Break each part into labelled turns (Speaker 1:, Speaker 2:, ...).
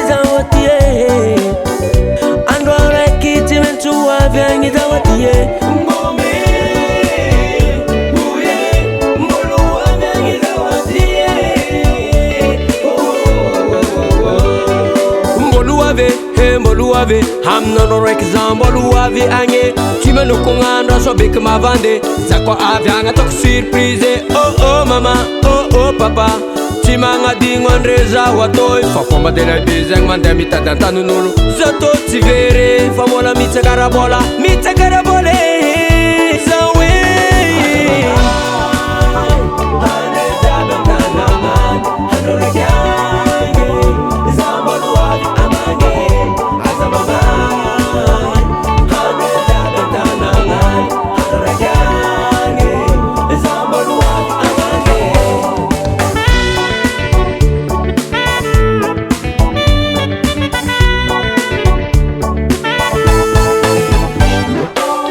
Speaker 1: zawatie andore kiti mentua vengi zawatie Mboluave, hamnon rekzam mboluave ange Tima no konganda so bik ma vande Zakwa avyanga tok surprise Oh oh mama, oh oh papa Tima nga dingon reza watoy Fafomba de la bizeng mande mita dantanu nulu Zato tivere Famola mitsa karabola Zawe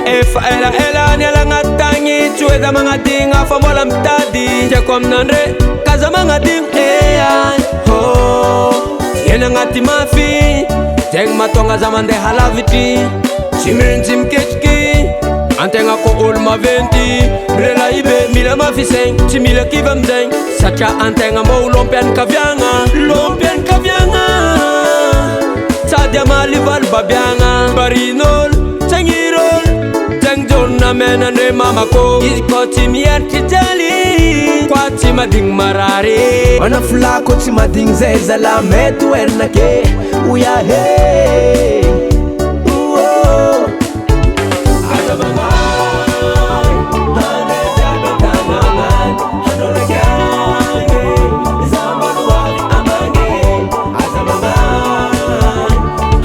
Speaker 1: Ela nyala ngatangi Chweza mga ding Afamola mtadi Jakom nanre Kaza mga ding Yena ngati mafi Jeng matonga zamande halaviti Chimirin chim kechki Antenga ko ulma venti Rela ibe mila mafi seng Chimila kiva mzeng Sacha antenga mo lompian kavyanga Sadia malival babyanga Barinol Changirol Jona mena ne mama ko Iziko timiyar tijali Kwa tima ding marare Wana fula ko tima ding zeza la metu ernake Uya hey Uo Azamanga Hane jaga tanangan Hanore kyange Zambadu wali amange Azamanga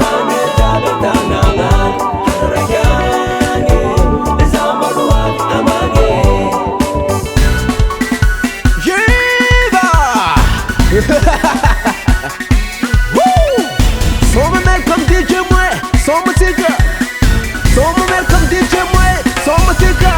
Speaker 1: Hane jaga tanangan Hanore kyange Somme mel comme DJ Moehy, somme tigre. Somme mel comme DJ Moehy, somme tigre.